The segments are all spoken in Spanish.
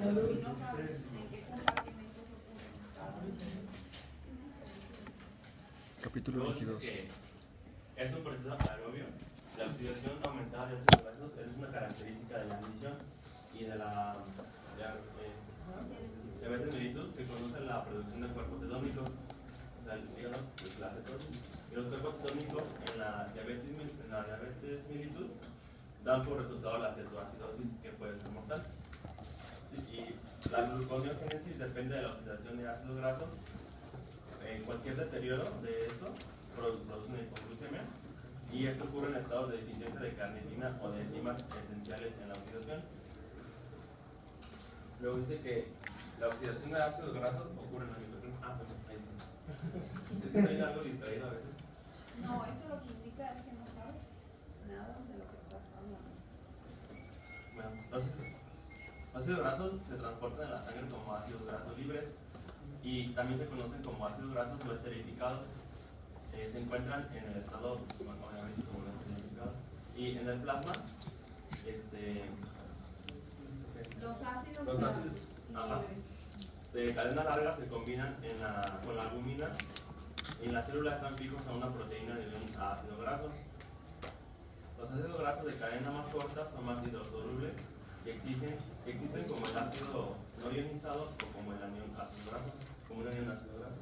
Si no sabes en qué compartimentos ocurren cada uno. Capítulo 22. Es un proceso aerobio. La oxidación aumentada de ácidos grasos es una característica de la emisión y de la diabetes mellitus, que conduce a la producción de cuerpos cedónicos, o sea, el hígado, pues la cetosis. Y los cuerpos cedónicos en la diabetes mellitus dan por resultado la cetoacidosis, que puede ser mortal. Y la gluconeogénesis depende de la oxidación de ácidos grasos. En cualquier deterioro de esto produce una hipoglucemia, y esto ocurre en estados de deficiencia de carnitina o de enzimas esenciales en la oxidación. Luego dice que la oxidación de ácidos grasos ocurre en la mitocondria. Pues ahí sí. Estoy algo distraído a veces. No, eso lo que indica es que no sabes nada de lo que estás hablando. Bueno, entonces, los ácidos grasos se transportan en la sangre como ácidos grasos libres y también se conocen como ácidos grasos no esterificados. Se encuentran en el estado, obviamente, como no esterificados, y en el plasma, los ácidos grasos libres de cadena larga se combinan con la albumina, y en la célula están fijos a una proteína de un ácido graso. Los ácidos grasos de cadena más corta son más hidrosolubles y existen como el ácido no ionizado o como el anión ácido graso, como un anión ácido graso.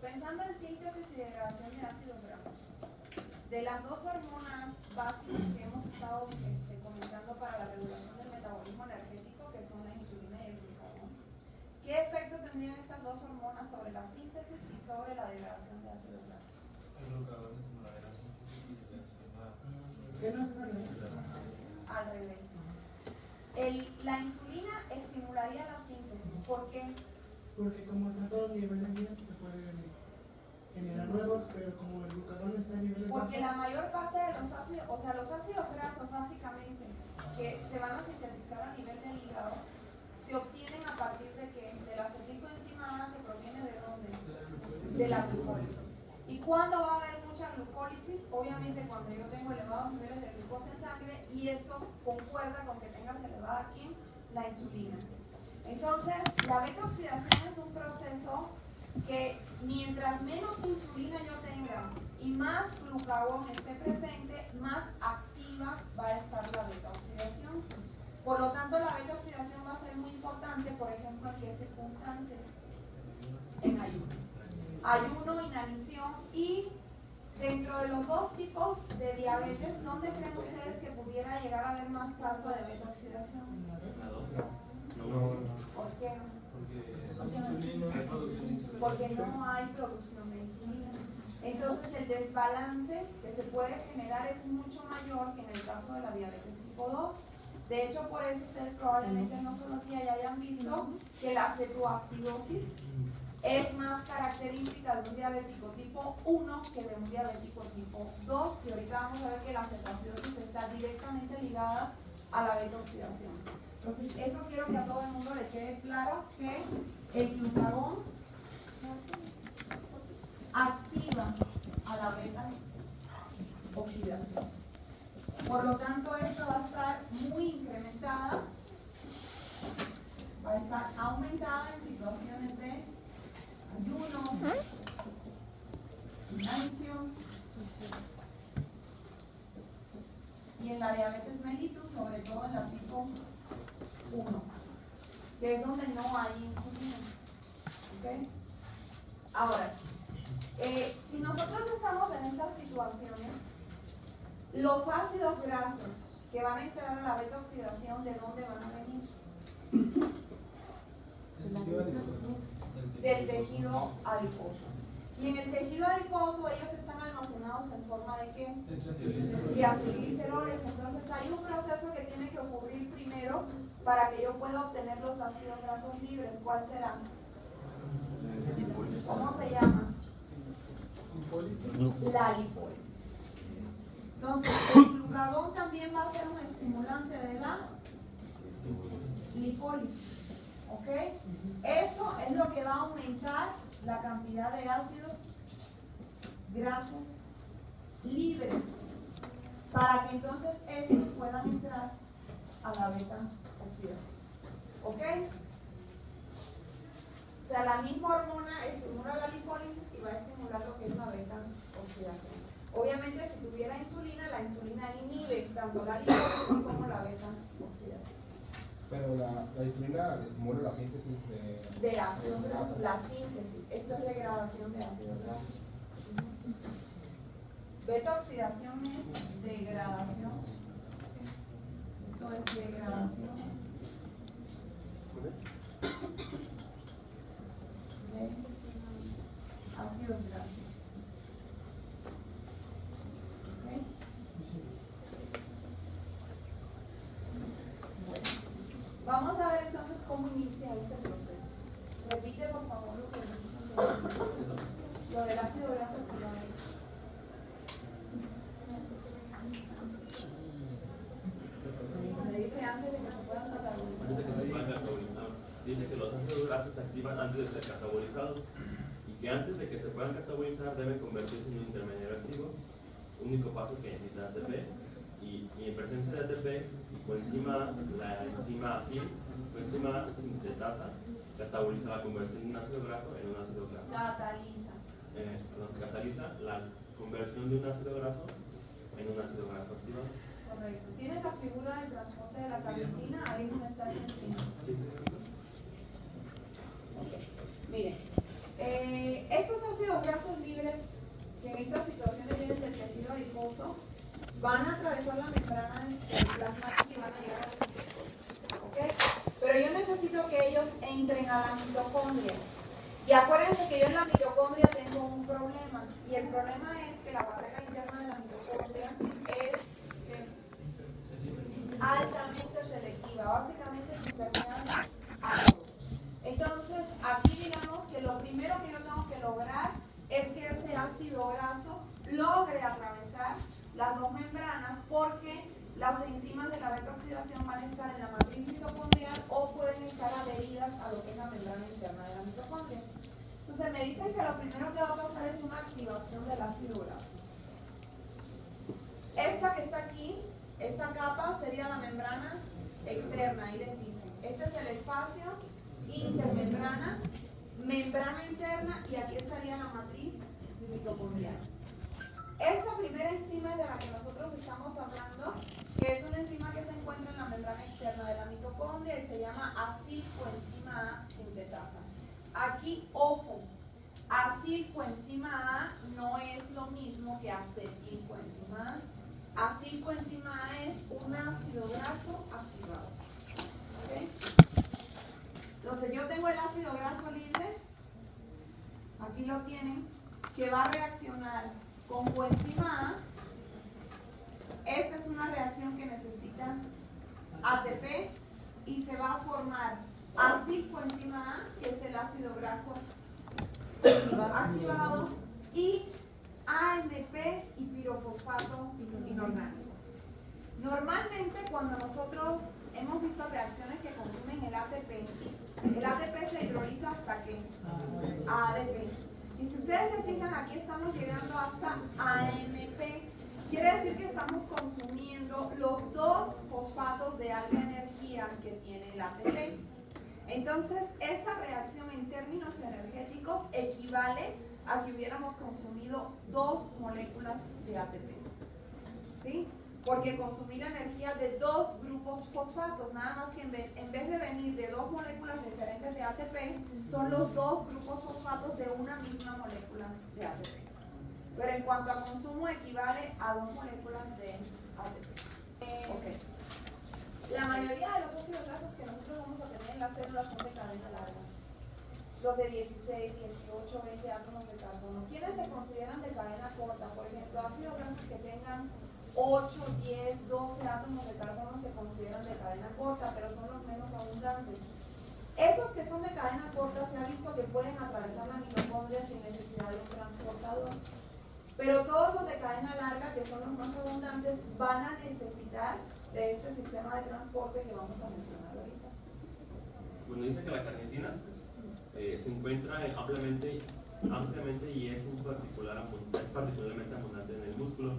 Pensando en síntesis y degradación de ácidos grasos, de las dos hormonas básicas que hemos estado comentando para la regulación del metabolismo energético, que son la insulina y el glucagón, ¿qué efecto tendrían estas dos hormonas sobre la síntesis y sobre la degradación de ácidos grasos? El glucagón estimularía la síntesis y degradación. ¿Qué no es al revés? Al revés. La insulina estimularía la síntesis. ¿Por qué? Porque como están todos los niveles bien, se pueden generar nuevos, pero como el glucagón está a niveles Porque bajos, la mayor parte de los ácidos, o sea, los ácidos grasos básicamente, que se van a sintetizar a nivel del hígado, se obtienen a partir de qué? De la acetilcoenzima A, que proviene de dónde? De la glucólisis. ¿Y cuándo va a haber mucha glucólisis? Obviamente cuando yo tengo elevados niveles de glucosa en sangre, y eso concuerda con que tengas elevada aquí la insulina. Entonces, la beta-oxidación es un proceso que mientras menos insulina yo tenga y más glucagón esté presente, más activa va a estar la beta-oxidación. Por lo tanto, la beta-oxidación va a ser muy importante, por ejemplo, ¿en qué circunstancias? En ayuno. Ayuno, inanición, y dentro de los dos tipos de diabetes, ¿dónde creen ustedes que pudiera llegar a haber más tasa de beta-oxidación? ¿Por qué? Porque no hay producción de insulina. Entonces el desbalance que se puede generar es mucho mayor que en el caso de la diabetes tipo 2. De hecho, por eso ustedes probablemente no solo aquí ya hayan visto que la cetoacidosis es más característica de un diabético tipo 1 que de un diabético tipo 2. Y ahorita vamos a ver que la cetoacidosis está directamente ligada a la beta-oxidación. Entonces, eso quiero que a todo el mundo le quede claro, que el glucagón activa a la beta-oxidación. Por lo tanto, esto va a estar muy incrementada, va a estar aumentada en situaciones de ayuno, inanición, y en la diabetes mellitus, sobre todo en la tipo 1, que es donde no hay insulina. ¿Okay? Ahora, si nosotros estamos en estas situaciones, los ácidos grasos que van a entrar a la beta-oxidación, ¿de dónde van a venir? Del tejido adiposo. Y en el tejido adiposo ellos están almacenados en forma de ¿qué? De acilgliceroles. Entonces hay un proceso que tiene que ocurrir primero para que yo pueda obtener los ácidos grasos libres. ¿Cuál será? ¿Cómo se llama? La lipólisis. Entonces el glucagón también va a ser un estimulante de la lipólisis. ¿Ok? Esto es lo que va a aumentar la cantidad de ácidos grasos libres para que entonces estos puedan entrar a la beta oxidación. ¿Ok? O sea, la misma hormona estimula la lipólisis y va a estimular lo que es la beta-oxidación. Obviamente, si tuviera insulina, la insulina inhibe tanto la lipólisis como la beta-oxidación. Pero la insulina estimula la síntesis De ácido graso, la síntesis. Esto es degradación de ácido graso. Beta-oxidación es degradación. Esto es degradación de ácidos grasos. ¿Ok? Bueno, vamos a ver entonces cómo inicia este proceso. Repite por favor lo que dijimos, lo del ácido graso activado. Me dice antes de que se puedan catabolizar. Antes de que se puedan catabolizar. Dice que los ácidos grasos se activan antes de ser catabolizados y que antes de que se puedan catabolizar deben convertirse en un intermediario activo, único paso que necesita ATP, y en presencia de ATP y coenzima, la enzima ACIL, coenzima sintetasa, cataboliza la conversión de un ácido graso en un ácido graso. Cataliza la conversión de un ácido graso en un ácido graso activado. Correcto. ¿Tienes la figura del transporte de la carnitina? Ahí no está encima. Sí. Okay. Miren, estos ácidos grasos libres que en estas situaciones vienen del tejido adiposo van a atravesar la membrana plasmática y van a llegar al citosol. ¿Okay? Pero yo necesito que ellos entren a la mitocondria. Y acuérdense que yo en la mitocondria tengo un problema. Y el problema es que la barrera interna de la mitocondria es altamente selectiva. Básicamente es impermeable a todo. Entonces, aquí digamos que lo primero que yo tengo que lograr es que ese ácido graso logre atravesar las dos membranas, porque las enzimas de la beta-oxidación van a estar en la matriz mitocondrial o pueden estar adheridas a lo que es la membrana interna de la mitocondria. Entonces me dicen que lo primero que va a pasar es una activación del ácido graso. Esta que está aquí, esta capa sería la membrana externa, ahí les dicen. Este es el espacio intermembrana, membrana interna, y aquí estaría la matriz mitocondrial. Esta primera enzima es de la que nosotros estamos hablando, que es una enzima que se encuentra en la membrana externa de la mitocondria y se llama acilcoenzima A sintetasa. Aquí, ojo, acilcoenzima A no es lo mismo que acetilcoenzima A. Acilcoenzima A es un ácido graso activado. ¿Okay? Entonces yo tengo el ácido graso libre, aquí lo tienen, que va a reaccionar con coenzima A. Esta es una reacción que necesita ATP y se va a formar acilcoenzima A, que es el ácido graso activado, y AMP y pirofosfato inorgánico. Normalmente cuando nosotros hemos visto reacciones que consumen el ATP se hidroliza hasta que a ADP. Y si ustedes se fijan, aquí estamos llegando hasta AMP. Quiere decir que estamos consumiendo los dos fosfatos de alta energía que tiene el ATP. Entonces, esta reacción en términos energéticos equivale a que hubiéramos consumido dos moléculas de ATP. ¿Sí? Porque consumir energía de dos grupos fosfatos, nada más que en vez de venir de dos moléculas diferentes de ATP, son los dos grupos fosfatos de una misma molécula de ATP. Pero en cuanto a consumo, equivale a dos moléculas de ATP. Okay. La mayoría de los ácidos grasos que nosotros vamos a tener en las células son de cadena larga. Los de 16, 18, 20 átomos de carbono. ¿Quiénes se consideran de cadena corta? Por ejemplo, ácidos grasos que tengan 8, 10, 12 átomos de carbono se consideran de cadena corta, pero son los menos abundantes. Esos que son de cadena corta se ha visto que pueden atravesar la mitocondria sin necesidad de un transportador. Pero todos los de cadena larga, que son los más abundantes, van a necesitar de este sistema de transporte que vamos a mencionar ahorita. Bueno, dice que la carnitina se encuentra ampliamente y es particularmente abundante en el músculo.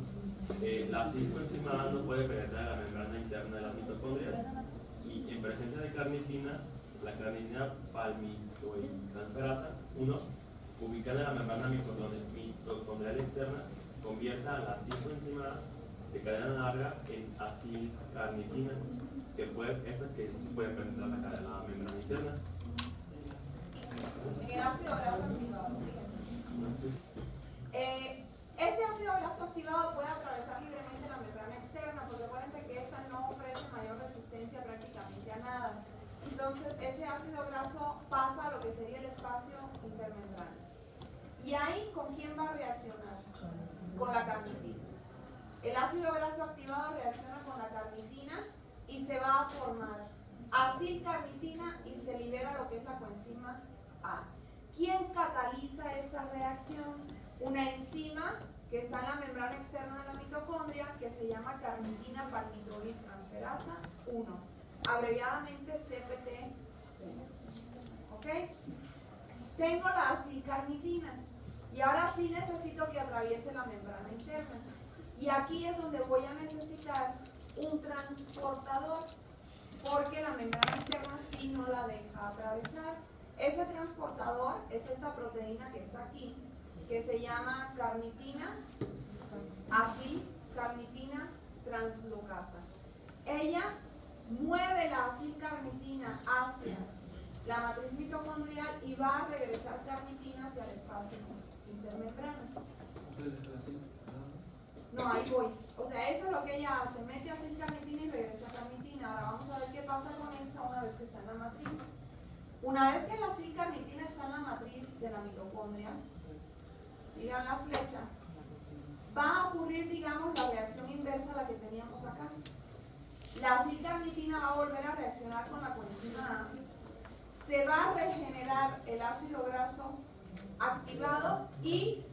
La acilcoenzima A no puede penetrar en la membrana interna de las mitocondrias y en presencia de carnitina, la carnitina palmitoyltransferasa 1, ubicada en la membrana mitocondrial externa, convierta a la citoenzima de cadena larga en acilcarnitina, que puede penetrar la membrana interna. En el ácido graso activado, fíjense. Este ácido graso activado puede atravesar libremente la membrana externa, porque recuerden que esta no ofrece mayor resistencia prácticamente a nada. Entonces, ese ácido graso pasa a lo que sería el espacio intermembrana. ¿Y ahí con quién va a reaccionar? Con la carnitina. El ácido graso activado reacciona con la carnitina y se va a formar acilcarnitina y se libera lo que es la coenzima A. ¿Quién cataliza esa reacción? Una enzima que está en la membrana externa de la mitocondria que se llama carnitina palmitoyltransferasa 1, abreviadamente CPT1. ¿Ok? Tengo la acilcarnitina y ahora sí necesito que atraviese la membrana interna. Y aquí es donde voy a necesitar un transportador, porque la membrana interna sí no la deja atravesar. Ese transportador es esta proteína que está aquí, que se llama carnitina, acilcarnitina translocasa. Ella mueve la acilcarnitina hacia la matriz mitocondrial y va a regresar carnitina hacia el espacio intermembrana. No, ahí voy. O sea, eso es lo que ella hace, mete acilcarnitina y regresa carnitina. Ahora vamos a ver qué pasa con esta una vez que está en la matriz. Una vez que la acilcarnitina está en la matriz de la mitocondria, sigan la flecha, va a ocurrir, digamos, la reacción inversa a la que teníamos acá. La acilcarnitina va a volver a reaccionar con la coenzima A, se va a regenerar el ácido graso activado y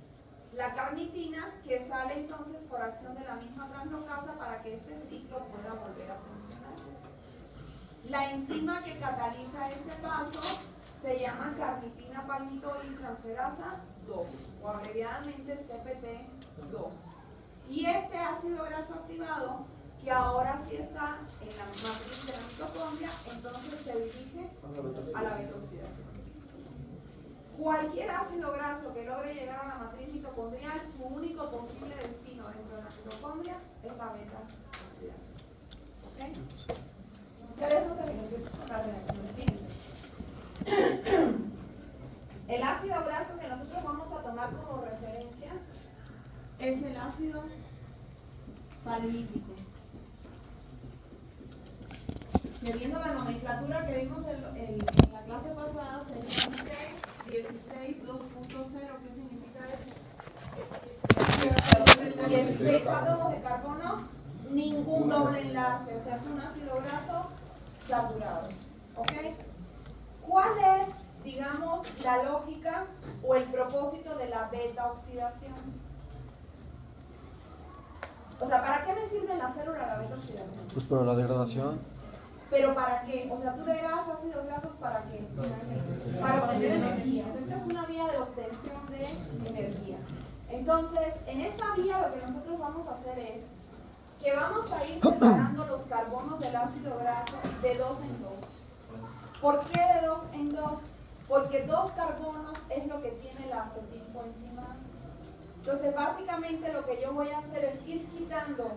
la carnitina, que sale entonces por acción de la misma translocasa para que este ciclo pueda volver a funcionar. La enzima que cataliza este paso se llama carnitina palmitoyltransferasa 2, o abreviadamente CPT2. Y este ácido graso activado, que ahora sí está en la matriz de la mitocondria, entonces se dirige a la beta-oxidación. Cualquier ácido graso que logre llegar a la matriz mitocondrial, su único posible destino dentro de la mitocondria es la beta-oxidación. ¿Ok? Pero eso también empieza con la reacción. Fíjense. El ácido graso que nosotros vamos a tomar como referencia es el ácido palmítico. Viendo la nomenclatura que vimos en la clase pasada, sería 16 2.0. ¿Qué significa eso? 16 átomos de carbono, ningún doble enlace, o sea, es un ácido graso saturado. ¿Ok? ¿Cuál es, digamos, la lógica o el propósito de la beta-oxidación? O sea, ¿para qué me sirve en la célula la beta-oxidación? Pues para la degradación. ¿Pero para qué? O sea, tú degradas ácidos grasos ¿para qué? Para obtener energía. O sea, esta es una vía de obtención de energía. Entonces, en esta vía lo que nosotros vamos a hacer es que vamos a ir separando los carbonos del ácido graso de 2 en 2. ¿Por qué de 2 en 2? Porque 2 carbonos es lo que tiene la acetilcoenzima. Entonces, básicamente lo que yo voy a hacer es ir quitando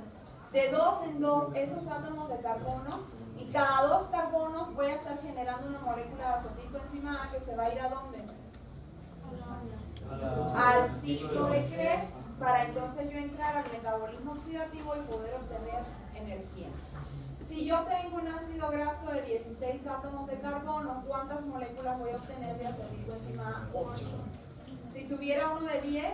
de 2 en 2 esos átomos de carbono, y cada 2 carbonos voy a estar generando una molécula de acetilcoenzima A que se va a ir ¿a dónde? Al ciclo de Krebs, para entonces yo entrar al metabolismo oxidativo y poder obtener energía. Si yo tengo un ácido graso de 16 átomos de carbono, ¿cuántas moléculas voy a obtener de acetilcoenzima A? 8. Si tuviera uno de 10,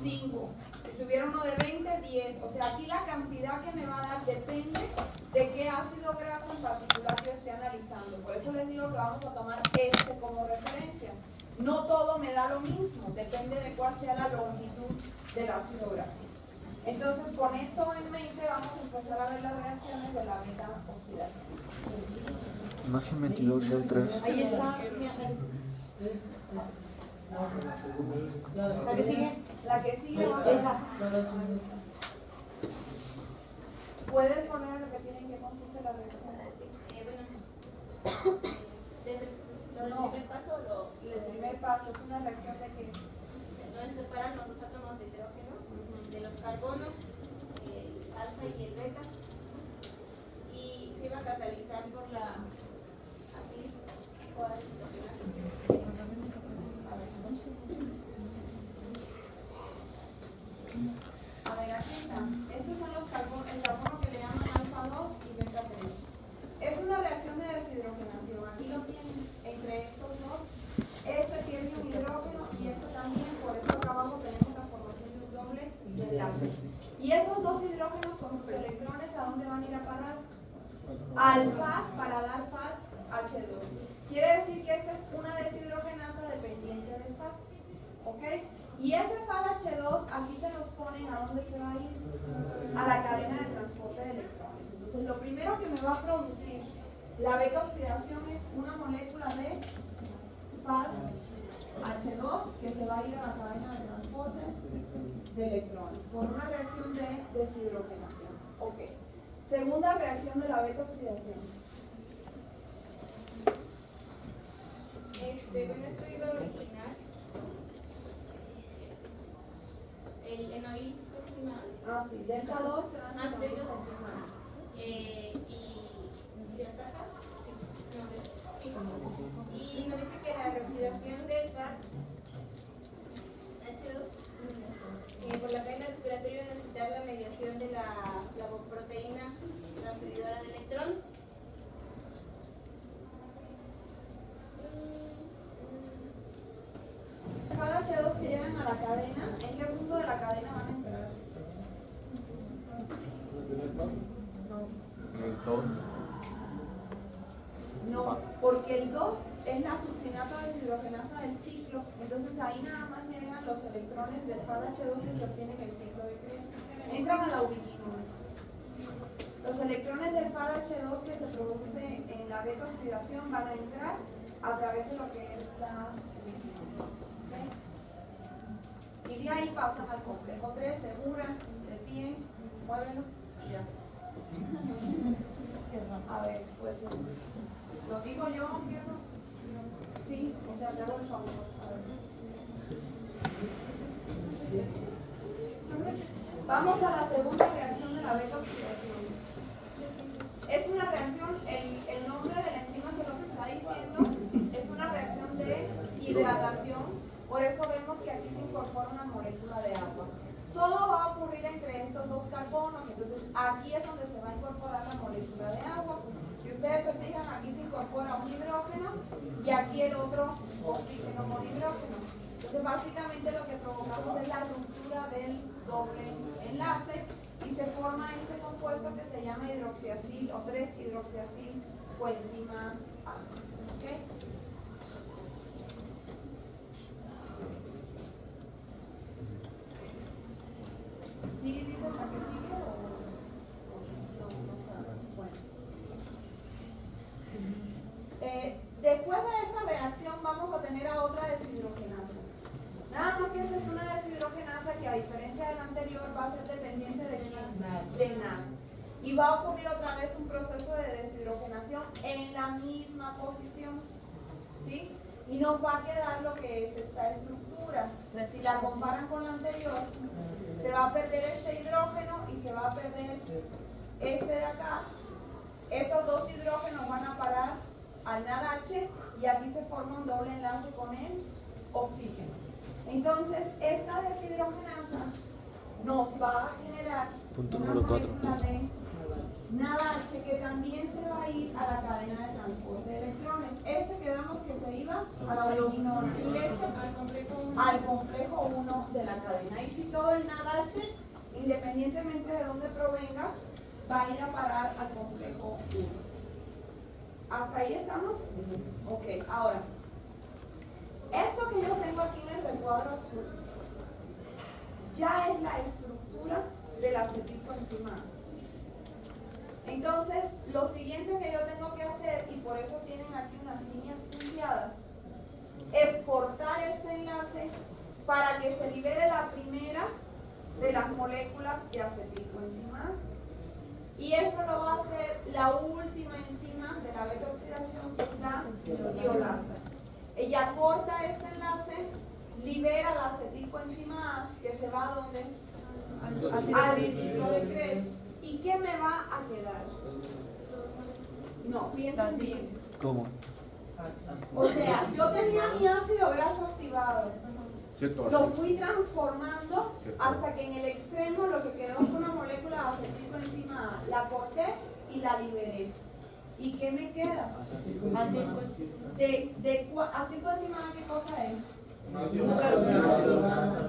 5. Si tuviera uno de 20, 10. O sea, aquí la cantidad que me va a dar depende de qué ácido graso en particular yo esté analizando. Por eso les digo que vamos a tomar este como referencia. No todo me da lo mismo, depende de cuál sea la longitud del ácido graso. Entonces, con eso en mente, vamos a empezar a ver las reacciones de la beta-oxidación. Imagen 22-3. Ahí está. La que sigue. La que sigue. Esa. ¿Puedes poner a repetir en qué consiste la reacción? Desde No. el primer paso El primer paso es una reacción de que donde se separan los dos átomos de hidrógeno de los carbonos, el alfa y el beta, y se iba a catalizar por la así a ver, aquí está. Estos son los carbonos, el carbono que le llaman alfa 2 y beta 3. Es una reacción de deshidrogenación. Aquí lo tienen entre estos dos. Este pierde un hidrógeno y este también, por eso acá abajo tenemos la formación de un doble enlace. Y esos dos hidrógenos con sus electrones, ¿a dónde van a ir a parar? Al FAD para dar FAD H2. Quiere decir que esta es una deshidrogenasa dependiente del FAD. ¿Ok? Y ese FAD H2 aquí se los ponen a dónde se va a ir, a la cadena de transporte de electrones. Entonces lo primero que me va a producir la beta oxidación es una molécula de FAD H2 que se va a ir a la cadena de transporte de electrones por una reacción de deshidrogenación. Ok. Segunda reacción de la beta oxidación. bueno, esto iba a originar el enoil proximal. Ah, sí, delta 2 Antes y de acá, sí. Y nos dice que la reoxidación del FAD H2 por la cadena respiratoria necesita la mediación de la proteína transferidora de electrón. Cada H2 que llegan a la cadena, ¿en qué punto de la cadena van a entrar? En el 2. No, porque el 2 es la succinato deshidrogenasa del ciclo, entonces ahí nada más llegan los electrones del FAD-H2 que se obtienen en el ciclo de Krebs. Entran a la ubiquinol. Los electrones del FAD-H2 que se produce en la beta oxidación van a entrar a través de lo que es la ubiquinol. ¿Okay? Y de ahí pasan al complejo 3, segura, del pie, muévelo y ya. A ver, pues lo digo yo, ¿cierto? Sí, o sea, te hago el favor. A ver. Vamos a la segunda reacción de la beta oxidación. Es una reacción, el nombre de la enzima se los está diciendo, es una reacción de hidratación, por eso vemos que aquí se incorpora una molécula de agua. Todo va a ocurrir entre estos dos carbonos, entonces aquí es donde se va a incorporar la molécula de agua. Si ustedes se fijan, aquí se incorpora un hidrógeno y aquí el otro oxígeno con hidrógeno. Entonces básicamente lo que provocamos es la ruptura del doble enlace y se forma este compuesto que se llama hidroxiacil o 3-hidroxiacil coenzima A. ¿Okay? ¿Sí dicen la que sigue o no sabes? Bueno. Después de esta reacción vamos a tener a otra deshidrogenasa. Nada más que esta es una deshidrogenasa que a diferencia de la anterior va a ser dependiente de quién? Del NAD. Y va a ocurrir otra vez un proceso de deshidrogenación en la misma posición. ¿Sí? Y nos va a quedar lo que es esta estructura. Si la comparan con la anterior, se va a perder este hidrógeno y se va a perder este de acá. Esos dos hidrógenos van a parar al NADH y aquí se forma un doble enlace con el oxígeno. Entonces, esta deshidrogenasa nos va a generar Punto una número 4. molécula de NADH que también se va a ir a la cadena de transporte de electrones. Este quedamos que se iba a la ubiquinol y este al complejo 1 de la cadena. Y si todo el NADH, independientemente de dónde provenga, va a ir a parar al complejo 1. ¿Hasta ahí estamos? Ok, ahora, esto que yo tengo aquí en el recuadro azul ya es la estructura del acetilcoenzima. Entonces, lo siguiente que yo tengo que hacer, y por eso tienen aquí unas líneas punteadas, es cortar este enlace para que se libere la primera de las moléculas de acetilcoenzima. Y eso lo va a hacer la última enzima de la beta oxidación, Tiolasa. Ella corta este enlace, libera la acetilcoenzima A, que se va a ¿dónde? Al ciclo de Krebs. ¿Y qué me va a quedar? No, piensen bien. ¿Cómo? O sea, yo tenía mi ácido graso activado. Cierto, Lo así. fui transformando Cierto. hasta que en el extremo lo que quedó fue una molécula de acetilcoenzima A. La corté y la liberé. ¿Y qué me queda? Acetilcoenzima A, ¿qué cosa es?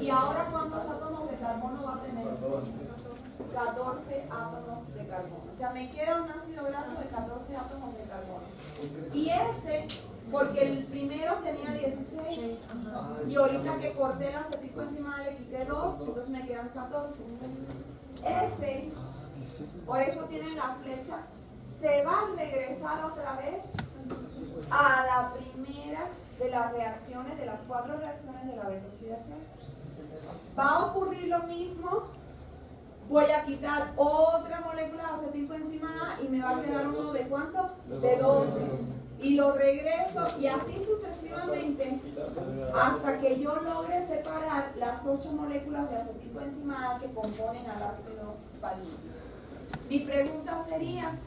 ¿Y ahora cuántos átomos de carbono va a tener? 14 átomos de carbono. O sea, me queda un ácido graso de 14 átomos de carbono. Y ese, porque el primero tenía 16. Y ahorita que corté la acetilcoenzima A le quité 2, entonces me quedan 14. Ese, por eso tiene la flecha, se va a regresar otra vez a la primera de las reacciones, de las 4 reacciones de la beta-oxidación. Va a ocurrir lo mismo. Voy a quitar otra molécula de acetilcoenzima A y me va a quedar uno de ¿cuánto? De 12. Y lo regreso y así sucesivamente hasta que yo logre separar las 8 moléculas de acetilcoenzima A que componen al ácido palmítico. Mi pregunta sería,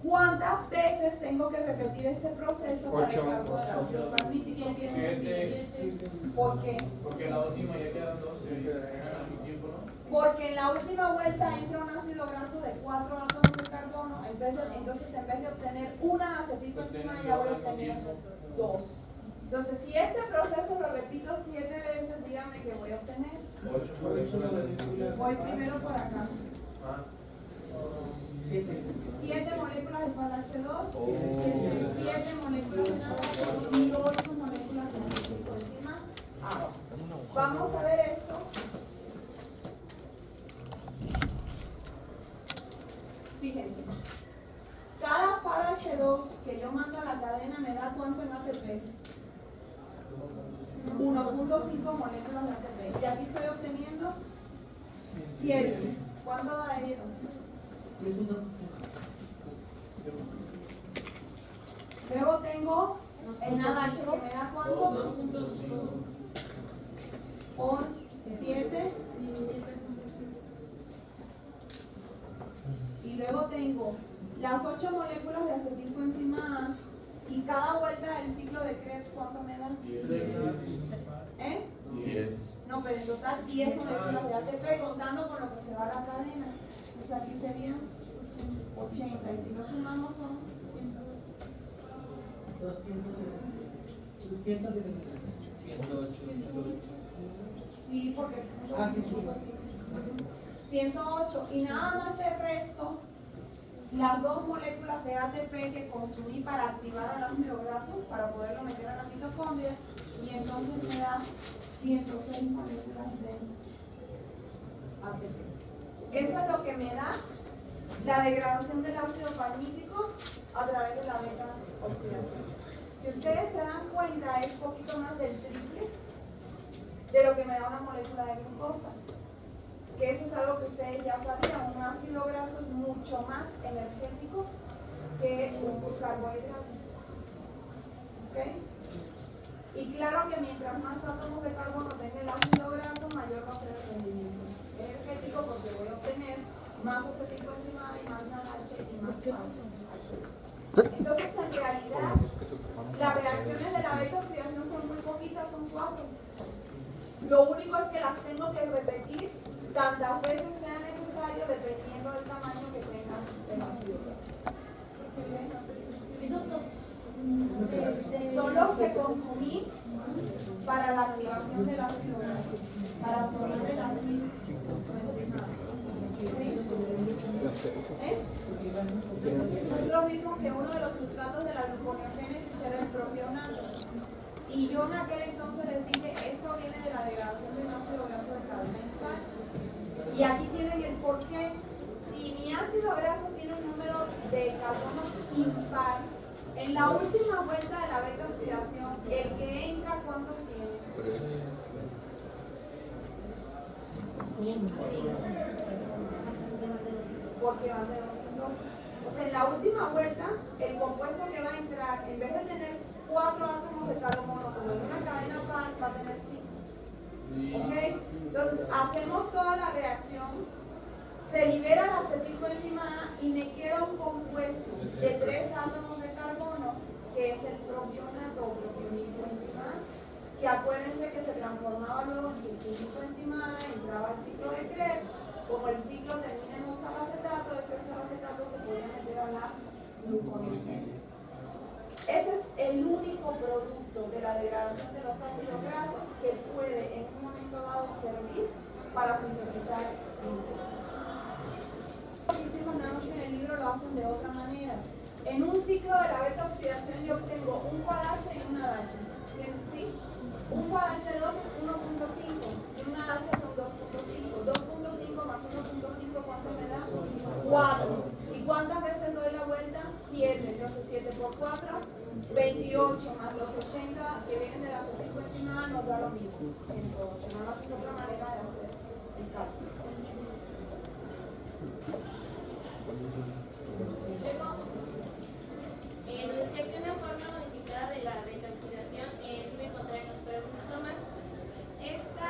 ¿cuántas veces tengo que repetir este proceso para el caso del ácido palmítico? Piensen bien. ¿Por qué? Porque en la última ya quedan 12 y se regan al mismo tiempo, ¿no? Porque en la última vuelta entra un ácido graso de 4 átomos de carbono, entonces en vez de obtener una acetilcoenzima ya voy a obtener 2. Entonces, si este proceso lo repito 7 veces, dígame que voy a obtener. 8 moléculas de acetilcoenzima. Voy primero por acá. 7 moléculas de FADH2, 7 moléculas de NADH y 8 moléculas de acetilcoenzima A. Vamos a ver esto. Fíjense, cada FADH2 que yo mando a la cadena me da ¿cuánto en ATPs? 1.5 moléculas de ATP. Y aquí estoy obteniendo 7. ¿Cuánto da esto? Luego tengo el NADH que me da ¿cuánto? Por 7. Y luego tengo las 8 moléculas de acetilcoenzima A y cada vuelta del ciclo de Krebs, ¿cuánto me da? 10. No, pero en total 10 moléculas de ATP contando con lo que se va a la cadena. Entonces aquí serían 80 y si lo sumamos son 108. sí, porque Sí. 108 y nada más le resto las 2 moléculas de ATP que consumí para activar al ácido graso para poderlo meter a la mitocondria y entonces me da 106 moléculas de ATP. Eso es lo que me da la degradación del ácido palmítico a través de la beta oxidación. Si ustedes se dan cuenta, es poquito más del triple de lo que me da una molécula de glucosa. Que eso es algo que ustedes ya sabían, un ácido graso es mucho más energético que un carbohidrato. ¿Ok? Y claro que mientras más átomos de carbono tenga el ácido graso, mayor va a ser el rendimiento energético porque voy a obtener más acetilcoenzima A y más NADH y más FADH2. Entonces, en realidad, las reacciones de la beta-oxidación son muy poquitas, son 4. Lo único es que las tengo que repetir tantas veces sea necesario dependiendo del tamaño que tenga el ácido graso. Son los que consumí para la activación del ácido graso, para formar el ácido coenzima. ¿Sí? Es lo mismo que uno de los sustratos de la gluconeogénesis era el propionato. Y yo en aquel entonces les dije, esto viene de la degradación del ácido graso de cadena impar. Y aquí tienen el porqué. Si mi ácido graso tiene un número de carbonos impar, en la última vuelta de la beta oxidación, el que entra, ¿cuántos tiene? 5. Porque van de 2 en 2. O sea, en la última vuelta, el compuesto que va a entrar, en vez de tener ¿Ok? Entonces, hacemos toda la reacción, se libera la acetilcoenzima A y me queda un compuesto de 3 átomos de carbono, que es el propionato o propionilcoenzima A, que acuérdense que se transformaba luego en sulfilcoenzima A, entraba al ciclo de Krebs. Como el ciclo termina en oxalacetato, ese oxalacetato se podía meter a la gluconeogénesis. Ese es el único producto de la degradación de los ácidos grasos que puede en un momento dado servir para sintetizar glucosa. Lo que hicimos nada más que en el libro lo hacen de otra manera. En un ciclo de la beta oxidación yo obtengo un FADH y una DAH. ¿Sí? Un FADH2 es 1.5 y una DAH son 2.5. 2.5 más 1.5, ¿cuánto me da? 4. ¿Y cuántas veces doy la vuelta? 7. Entonces 7 por 4, 28 más los 80 que vienen de la acetilcoenzima A nos da lo mismo, 108. Nada más es otra manera de hacer el cálculo. Luego, decía que una forma modificada de la beta-oxidación se iba a encontrar en los peroxisomas. Esta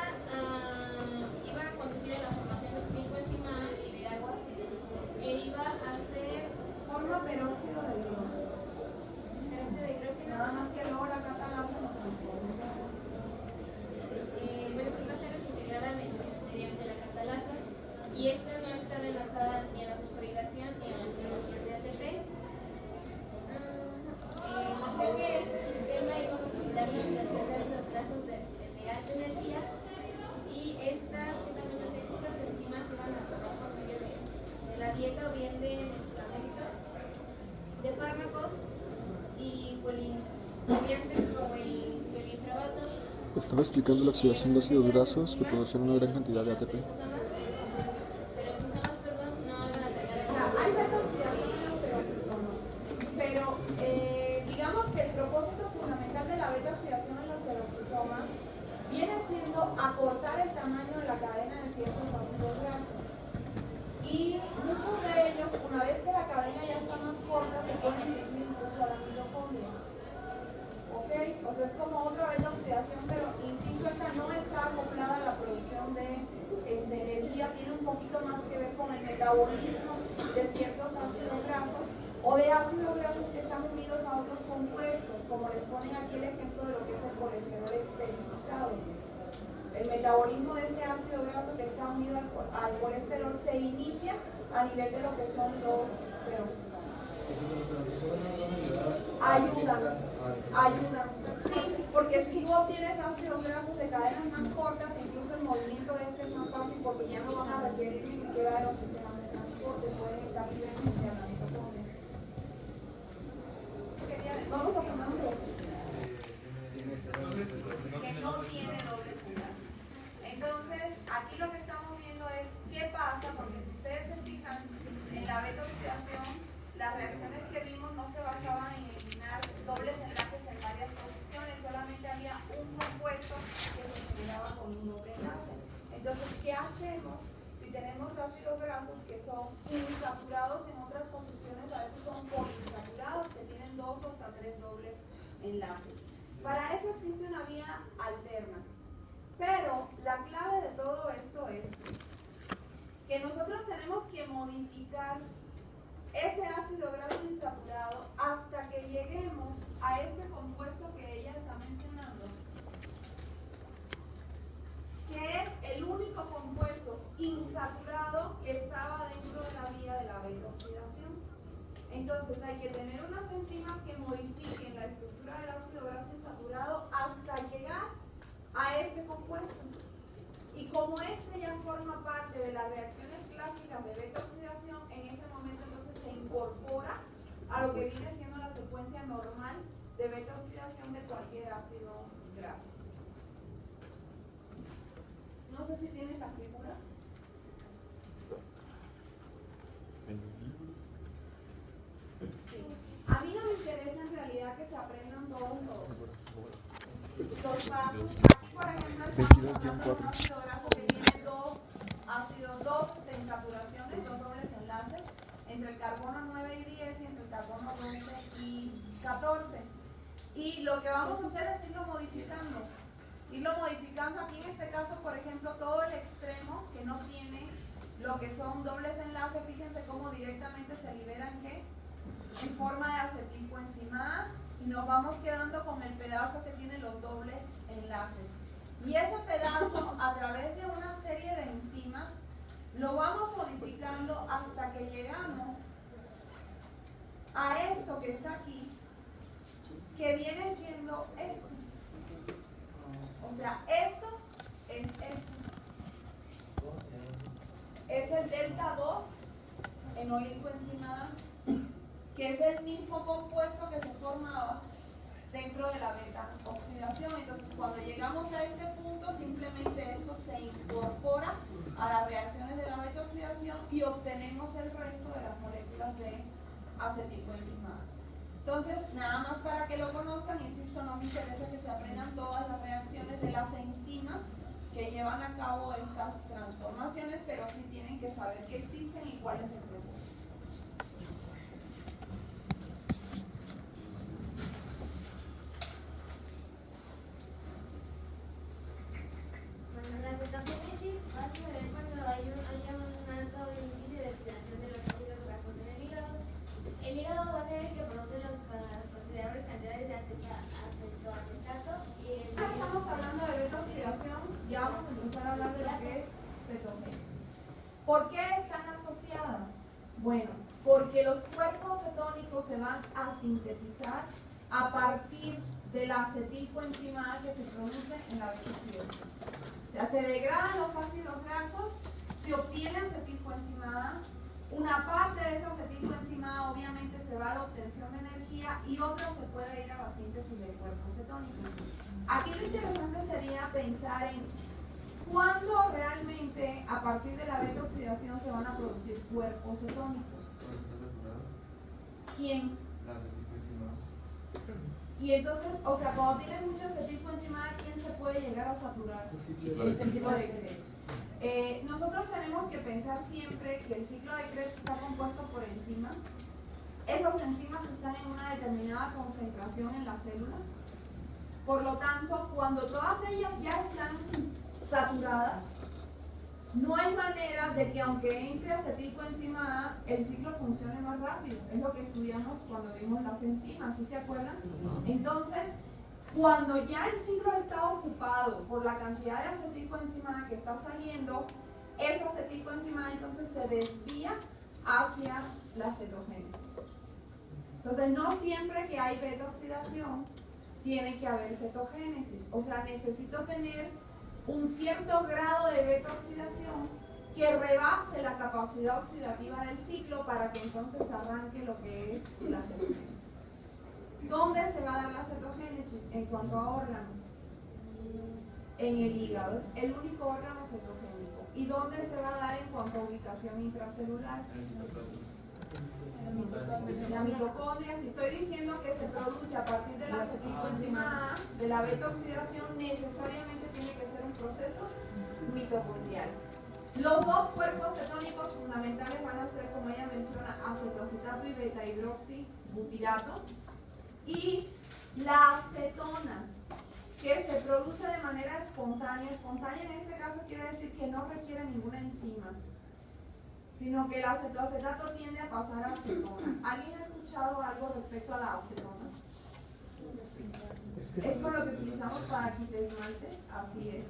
iba a conducir a la formación de acetilcoenzima A y de agua e iba a ser Forma peróxido de hidrógeno. peróxido de hidrógeno. Nada más que luego la catalasa lo transforma. Bueno, iba a ser desintegrada mediante la catalasa y esta no estaba enlazada ni a la fosforilación ni a la generación de ATP. Mostrar que este sistema iba a facilitar la oxidación de ácidos grasos de alta energía y estas enzimas iban a tomar por medio de la dieta o bien de medicamentos, de fármacos y poliingredientes como el benfrabato. Estaba explicando la oxidación de ácidos grasos que producen una gran cantidad de ATP. Hay beta-oxidación en los peroxisomas, pero digamos que el propósito fundamental de la beta-oxidación en los peroxisomas viene siendo acortar el tamaño de la cadena de ciertos ácidos grasos. Y muchos de ellos, una vez que la cadena ya está más corta, se pueden dirigir incluso a la mitocondria. ¿Ok? O sea, es como otra beta-oxidación, pero insisto, esta no está acoplada a la producción de energía, tiene un poquito más que ver con el metabolismo de ciertos ácidos grasos o de ácidos grasos que están unidos a otros compuestos, como les ponen aquí el ejemplo de lo que es el colesterol esterificado. El metabolismo de ese ácido graso que está unido al colesterol se inicia a nivel de lo que son los peroxisomas. Ayudan. Sí, porque si tú obtienes ácidos grasos de cadenas más cortas, incluso el movimiento de este es más fácil porque ya no van a requerir ni siquiera de los sistemas de transporte, pueden estar libres de la mitocondria. Vamos a tomar un ejercicio que no tiene dobles enlaces. Entonces, aquí lo que estamos viendo es qué pasa, porque si ustedes se fijan en la beta-oxidación, las reacciones que vimos no se basaban en eliminar dobles enlaces en varias posiciones, solamente había un compuesto que se generaba con un doble enlace. Entonces, ¿qué hacemos si tenemos ácidos grasos que son insaturados en otras posiciones? A veces son poliinsaturados que tienen 2 o hasta 3 dobles enlaces. Para eso existe una vía alterna. Pero la clave de todo esto es que nosotros tenemos que modificar ese ácido graso insaturado hasta que lleguemos a este compuesto que ella está mencionando, que es el único compuesto insaturado que estaba dentro de la vía de la beta-oxidación. Entonces hay que tener unas enzimas que modifiquen la estructura del ácido graso insaturado hasta llegar a este compuesto. Y como este ya forma parte de las reacciones clásicas de beta-oxidación, en ese momento entonces se incorpora a lo que viene siendo la secuencia normal de beta-oxidación de cualquier ácido graso. No sé si tienes la figura. Sí. A mí no me interesa en realidad que se aprendan todos los pasos. Aquí, por ejemplo, estamos hablando de un ácido graso que tiene dos insaturaciones, 2 dobles enlaces, entre el carbono 9 y 10 y entre el carbono 12 y 14. Y lo que vamos a hacer es irlo modificando. irlo modificando. Aquí en este caso, por ejemplo, todo el extremo que no tiene lo que son dobles enlaces, fíjense cómo directamente se liberan ¿qué? En forma de acetilcoenzima A, y nos vamos quedando con el pedazo que tiene los dobles enlaces. Y ese pedazo, a través de una serie de enzimas, lo vamos modificando hasta que llegamos a esto que está aquí, que viene siendo esto. O sea, esto es esto. Es el delta 2 enolilcoenzima A, que es el mismo compuesto que se formaba dentro de la beta oxidación. Entonces, cuando llegamos a este punto, simplemente esto se incorpora a las reacciones de la beta oxidación y obtenemos el resto de las moléculas de acetilcoenzima A. Entonces, nada más para que lo conozcan, insisto, no me interesa que se aprendan todas las reacciones de las enzimas que llevan a cabo estas transformaciones, pero sí tienen que saber que existen y cuál es el propósito. Bueno, la cetogénesis va a suceder cuando haya un alto índice de oxidación de los ácidos grasos en el hígado. El hígado va a ser el que produce las considerables cantidades de acetoacetato y Ahora estamos hablando de beta oxidación, ya vamos a empezar a hablar de lo que es cetogénesis. ¿Por qué están asociadas? Bueno, porque los cuerpos cetónicos se van a sintetizar a partir de la acetilcoenzima A que se produce en la beta oxidación. O sea, se degradan los ácidos grasos, se obtiene acetilcoenzima A, una parte de esa acetilcoenzima A obviamente se va a la obtención de energía y otra se puede ir a la síntesis del cuerpo cetónico. Aquí lo interesante sería pensar en cuándo realmente a partir de la beta oxidación se van a producir cuerpos cetónicos. ¿Quién? La acetilcoenzima A. Y entonces, o sea, cuando tienes mucha acetilcoenzima A, ¿quién se puede llegar a saturar? El ciclo de Krebs. Nosotros tenemos que pensar siempre que el ciclo de Krebs está compuesto por enzimas. Esas enzimas están en una determinada concentración en la célula. Por lo tanto, cuando todas ellas ya están saturadas, no hay manera de que aunque entre acetilcoenzima A, el ciclo funcione más rápido. Es lo que estudiamos cuando vimos las enzimas, ¿sí se acuerdan? Entonces, cuando ya el ciclo está ocupado por la cantidad de acetilcoenzima A que está saliendo, esa acetilcoenzima A entonces se desvía hacia la cetogénesis. Entonces, no siempre que hay beta oxidación tiene que haber cetogénesis. O sea, necesito tener un cierto grado de beta oxidación que rebase la capacidad oxidativa del ciclo para que entonces arranque lo que es la cetogénesis. ¿Dónde se va a dar la cetogénesis en cuanto a órgano? En el hígado, es el único órgano cetogénico. ¿Y dónde se va a dar en cuanto a ubicación intracelular? En la mitocondria. Si estoy diciendo que se produce a partir de la acetilcoenzima A, de la beta oxidación, necesariamente tiene que ser un proceso mitocondrial. Los dos cuerpos cetónicos fundamentales van a ser, como ella menciona, acetoacetato y beta hidroxibutirato. Y la acetona, que se produce de manera espontánea. Espontánea en este caso quiere decir que no requiere ninguna enzima, sino que el acetoacetato tiende a pasar a acetona. ¿Alguien ha escuchado algo respecto a la acetona? Es por lo que utilizamos para quitesmalte, así es.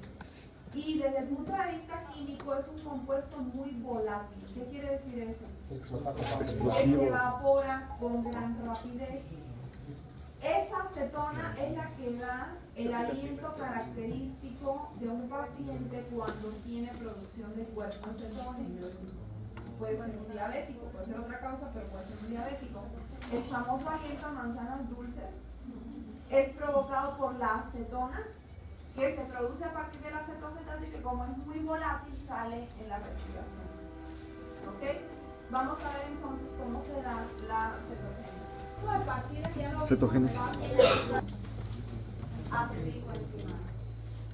Y desde el punto de vista químico es un compuesto muy volátil. ¿Qué quiere decir eso? Que se evapora con gran rapidez. Esa acetona es la que da el aliento característico de un paciente cuando tiene producción de cuerpos cetónicos. Puede ser un diabético, puede ser otra causa, pero puede ser un diabético. El famoso aliento a manzanas dulces es provocado por la acetona, que se produce a partir del acetoacetato y que como es muy volátil sale en la respiración. ¿Ok? Vamos a ver entonces cómo se da la cetogénesis. A partir del diálogo Cetogénesis. Acetilcoenzima.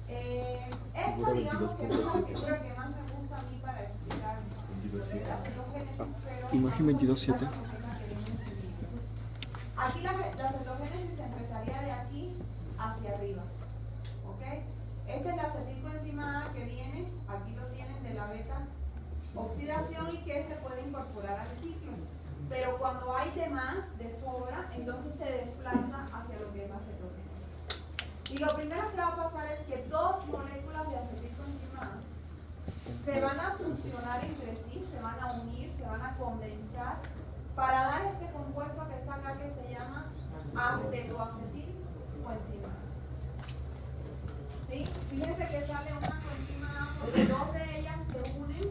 Esta digamos que es la figura que más me gusta a mí para explicar la cetogénesis, pero Imagen 22.7. aquí la cetogénesis empezaría de aquí hacia arriba. ¿Ok? Este es la acetilcoenzima A que viene, aquí lo tienen de la beta oxidación y que se puede incorporar al ciclo. Pero cuando hay de más, de sobra, entonces se desplaza hacia lo que es la cetogénesis. Y lo primero que va a pasar es que dos moléculas de acetilcoenzima A se van a fusionar entre sí, se van a unir, se van a condensar para dar este compuesto que está acá que se llama acetoacetilcoenzima A. ¿Sí? Fíjense que sale una coenzima A porque dos de ellas se unen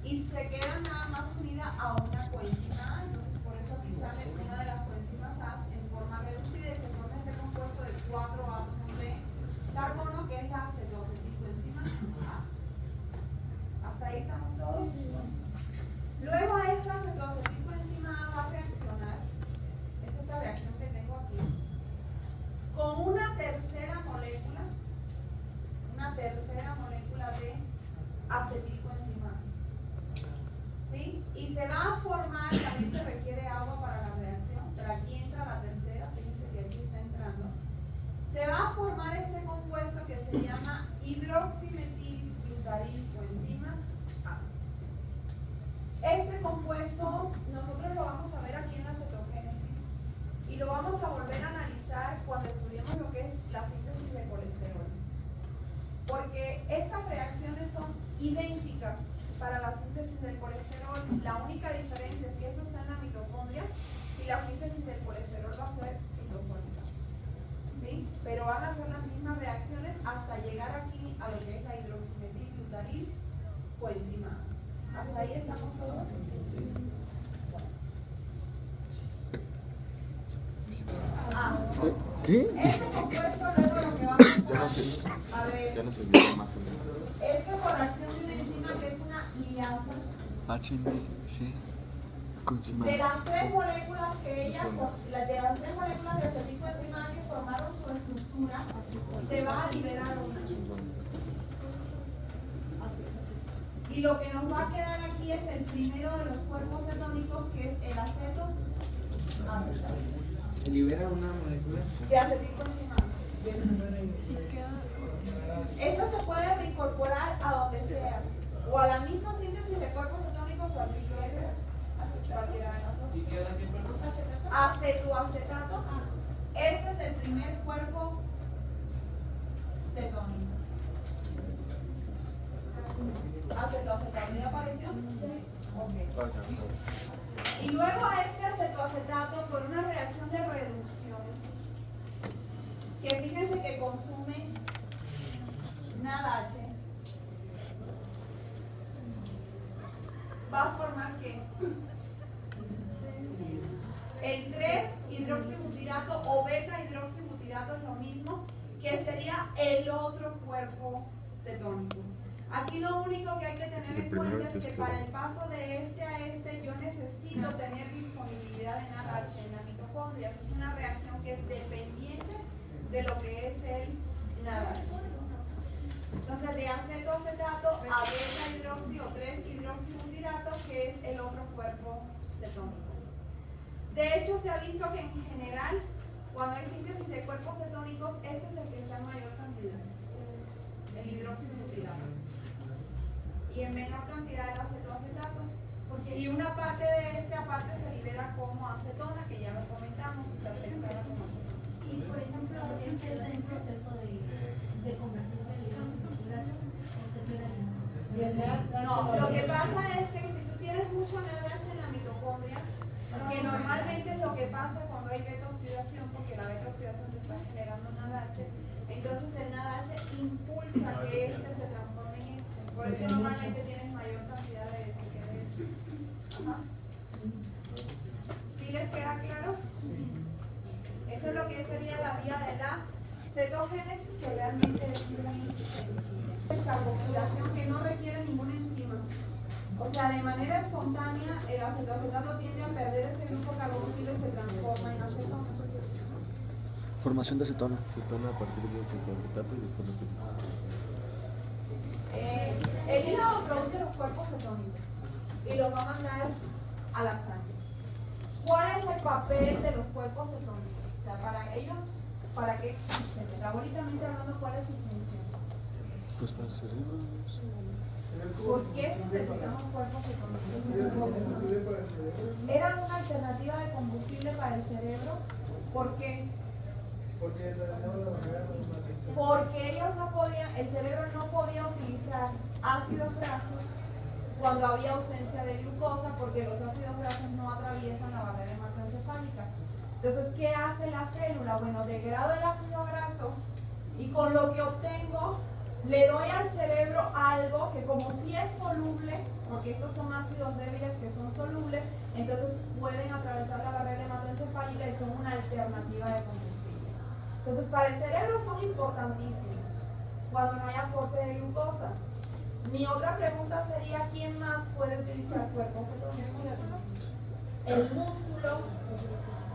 y se quedan nada más unidas a una coenzima A. Entonces por eso aquí sale una de las coenzimas A en forma reducida y se forma este compuesto de 4 átomos de carbono que es la acetoacetilcoenzima A. ¿Hasta ahí estamos todos? Luego esta acetoacetilcoenzima A va a reaccionar, es esta reacción que tengo aquí, con una tercera molécula de acetilcoenzima A. ¿Sí? Y se va a formar, también se requiere agua para la reacción, pero aquí entra la tercera, fíjense que aquí está entrando. Se va a formar este compuesto que se llama hidroximetilglutarilcoenzima A. Este compuesto nosotros lo vamos a ver aquí en la cetogénesis y lo vamos a volver a analizar cuando estudiemos lo que es la síntesis de colesterol. Porque estas reacciones son idénticas para la síntesis del colesterol. La única diferencia es que esto está en la mitocondria y la síntesis del colesterol va a ser citosólica. ¿Sí? Pero van a ser las mismas reacciones hasta llegar aquí a lo que es la hidroximetilglutarilcoenzima A. ¿Hasta ahí estamos todos? ¿Qué? Este compuesto luego lo que vamos Ya no sé. a ver Ya no se vio la imagen. es que por acción de una enzima que es una liasa, HMG coenzima de A. las tres moléculas que de las tres moléculas de acetilcoenzima A que formaron su estructura, se va a liberar una. Y lo que nos va a quedar aquí es el primero de los cuerpos cetónicos, que es el aceto acetato. Se libera una molécula. De acetilcoenzima A. Esa se puede reincorporar a donde sea, o a la misma síntesis de cuerpos cetónicos o al ciclo de Krebs. Cualquiera de las dos. ¿Y queda qué, perdón? Acetoacetato. Este es el primer cuerpo cetónico. Acetoacetato, ¿ya apareció? Ok. Y luego a este acetoacetato, por una reacción de reducción, que fíjense que consume NADH, va a formar ¿qué? El 3-hidroxibutirato o beta-hidroxibutirato es lo mismo, que sería el otro cuerpo cetónico. Aquí lo único que hay que tener en cuenta es que para el paso de este a este yo necesito tener disponibilidad de NADH en la mitocondria. Eso es una reacción que es dependiente de lo que es el NADH. Entonces de acetoacetato a beta-hidroxi o 3-hidroxibutirato, que es el otro cuerpo cetónico. De hecho se ha visto que en general cuando hay síntesis de cuerpos cetónicos, este es el que está en mayor cantidad, el hidroxibutirato. Y en menor cantidad el acetoacetato. Y una parte de este aparte se libera como acetona, que ya lo comentamos, o sea, se exhala como acetona. Y por ejemplo, este está en proceso de convertirse en hidroxibutirato o se queda en No, lo que pasa es que si tú tienes mucho NADH en la mitocondria, que normalmente es lo que pasa cuando hay beta oxidación, porque la beta oxidación te está generando NADH, entonces el NADH impulsa que este se transforme en este. Por eso normalmente tienes mayor cantidad de este que de este. Ajá. ¿Sí les queda claro? Eso es lo que sería la vía de la cetogénesis, que realmente es muy sencilla. Es carboxilación que no requiere ninguna enzima. O sea, de manera espontánea, el acetoacetato tiende a perder ese grupo carboxilo y se transforma en acetona. Formación de acetona. Acetona a partir de acetoacetato y después de El hígado produce los cuerpos cetónicos y los va a mandar a la sangre. ¿Cuál es el papel de los cuerpos cetónicos? O sea, para ellos para qué existe, metabolitamente hablando, ¿cuál es su función? Pues para el cerebro. ¿Por qué sintetizamos cuerpos cetónicos? ¿Eran una alternativa de combustible para el cerebro? ¿Por qué? Porque ellos no podían, el cerebro no podía utilizar ácidos grasos cuando había ausencia de glucosa, porque los ácidos grasos no atraviesan la barrera hematoencefálica. Entonces, ¿qué hace la célula? Bueno, degrado el ácido graso y con lo que obtengo le doy al cerebro algo que, como si es soluble, porque estos son ácidos débiles que son solubles, entonces pueden atravesar la barrera hematoencefálica y son una alternativa de combustible. Entonces, para el cerebro son importantísimos cuando no hay aporte de glucosa. Mi otra pregunta sería, ¿quién más puede utilizar cuerpos cetónicos? El músculo.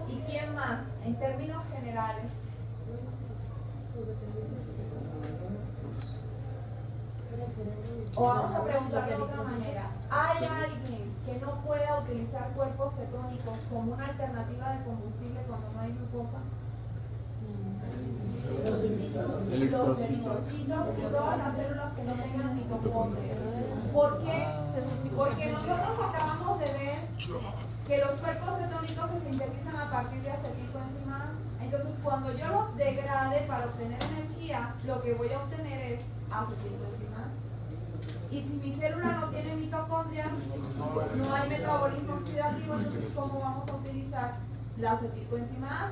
¿Y quién más? En términos generales. O vamos a preguntar de otra manera. ¿Hay alguien que no pueda utilizar cuerpos cetónicos como una alternativa de combustible cuando no hay glucosa? Los eritrocitos y todas las células que no tengan mitocondrias. ¿Por qué? Porque nosotros acabamos de ver que los cuerpos cetónicos se sintetizan a partir de acetilcoenzima A. Entonces, cuando yo los degrade para obtener energía, lo que voy a obtener es acetilcoenzima A. Y si mi célula no tiene mitocondria, no hay metabolismo oxidativo, entonces ¿cómo vamos a utilizar la acetilcoenzima A?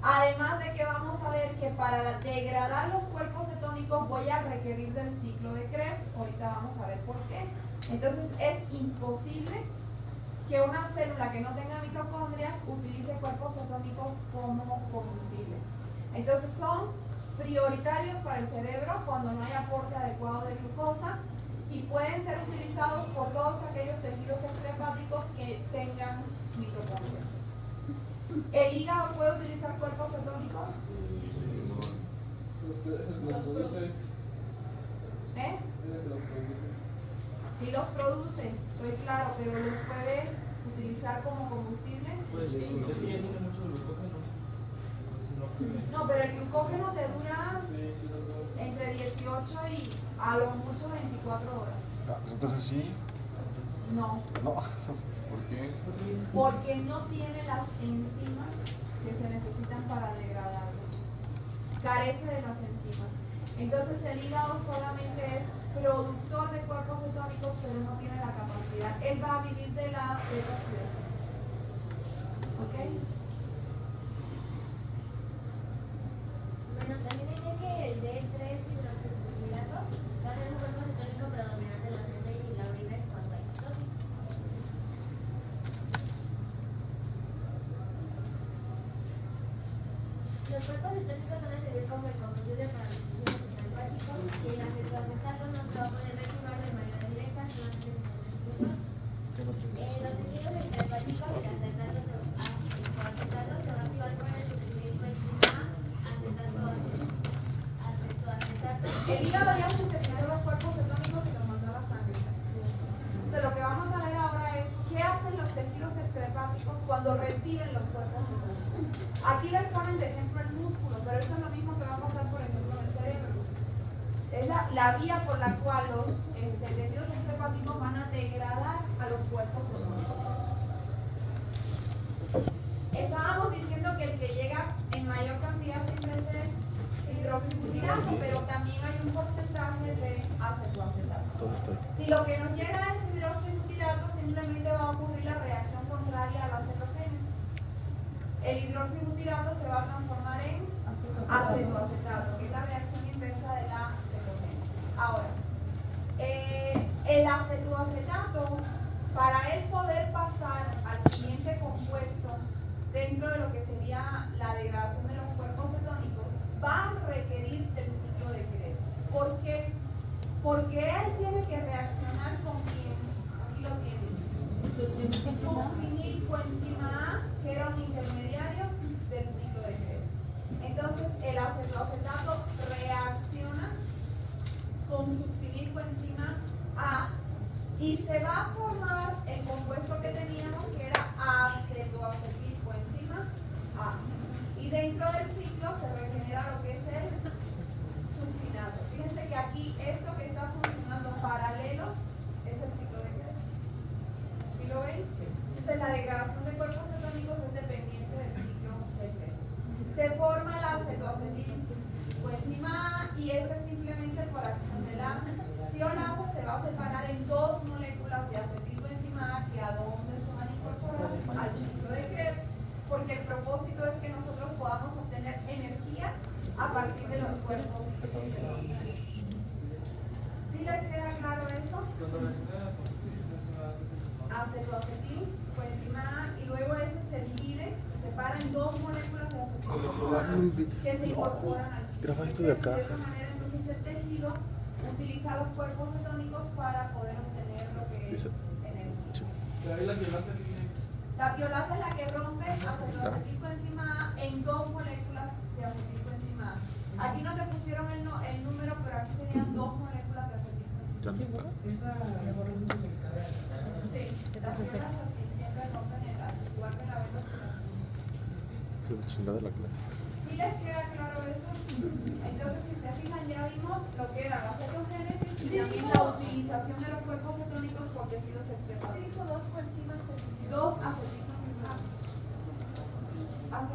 Además de que vamos a ver que para degradar los cuerpos cetónicos voy a requerir del ciclo de Krebs. Ahorita vamos a ver por qué. Entonces es imposible que una célula que no tenga mitocondrias utilice cuerpos cetónicos como combustible. Entonces son prioritarios para el cerebro cuando no hay aporte adecuado de glucosa y pueden ser utilizados por todos aquellos tejidos extrahepáticos que tengan mitocondrias. ¿El hígado puede utilizar cuerpos cetónicos? ¿Eh? Sí los produce, estoy claro, pero ¿los puede utilizar como combustible? Pues sí, es que ya tiene mucho glucógeno. No, pero el glucógeno te dura entre 18 y a lo mucho 24 horas. Ah, pues entonces sí. No. No. ¿Por qué? Porque no tiene las enzimas que se necesitan para degradarlos. Carece de las enzimas. Entonces el hígado solamente es productor de cuerpos cetónicos, pero no tiene la capacidad. Él va a vivir de la oxidación. ¿Ok? Bueno, también dice que el D3 hidroxiapatito va a ser un cuerpo cetónico predominante en la sangre y la orina cuando hay cetosis. Los cuerpos cetónicos van a servir como el combustible para los tejidos extrahepáticos y el acetoacetato no se va a poder reactivar de manera directa, sino que es los tejidos extrahepáticos, el acetato se va a activar con el succinilcoenzima acetoacetato. El hígado ya sintetizó los cuerpos cetónicos y los mandó a la sangre. Entonces lo que vamos a ver ahora es qué hacen los tejidos extrahepáticos cuando reciben los cuerpos cetónicos. Aquí les ponen de ejemplo el músculo, pero esto es lo mismo que va a pasar, por ejemplo, en el cerebro. Es la vía por la cual los tejidos extrahepáticos van a degradar a los cuerpos cetónicos. Estábamos diciendo que el que llega en mayor cantidad siempre es el hidroxibutirato, pero también hay un porcentaje de acetoacetato. Si lo que nos llega es hidroxibutirato, simplemente va a ocurrir la reacción contraria a la cetogénesis. El hidroxibutirato se va a transformar en acetoacetato, que es la reacción inversa de la cetogénesis. Ahora, el acetoacetato, para él poder pasar al siguiente compuesto dentro de lo que sería la degradación de los cuerpos cetónicos, va a requerir del ciclo de Krebs. ¿Por qué? Porque él tiene que reaccionar con quién. Aquí lo tienen. Succinilcoenzima A, que era un intermediario del ciclo de Krebs. Entonces, el acetoacetato reacciona con succinilcoenzima A y se va a formar el compuesto que teníamos, que era acetoacetilcoenzima A. Y dentro del ciclo se regenera genera lo que es el succinato. Fíjense que aquí esto que está funcionando paralelo es el ciclo de Krebs. ¿Sí lo ven? Entonces la degradación de cuerpos cetónicos es dependiente del ciclo de Krebs. Se forma la cetoacetilcoenzima A y este simplemente por acción de la tiolasa se va a separar en dos moléculas de acetilcoenzima A que a dónde se van a incorporar al ciclo de Krebs, porque el propósito es que nosotros podamos obtener energía a partir de los cuerpos cetónicos. ¿Sí les queda claro eso? Acetoacetilcoenzima A y luego ese se divide, se separa en dos moléculas de acetilcoenzima A que se incorporan al ciclo. Graba esto de acá. De esa manera entonces el tejido utiliza los cuerpos cetónicos para poder obtener lo que es energía. La tiolasa es la que rompe acetoacetilcoenzima A en dos moléculas de acetilcoenzima A. Aquí no te pusieron el número, pero aquí serían dos moléculas de acetilcoenzima A. Ya no está. Sí, las tiolasas sí, siempre rompen el ácido, igual que la beta-oxidación. Qué chingada la clase. ¿Sí les queda claro eso? Entonces, si se fijan, ya vimos lo que era la cetogénesis y también la utilización de los cuerpos cetónicos por tejidos externos. Dos acetilcoenzima A.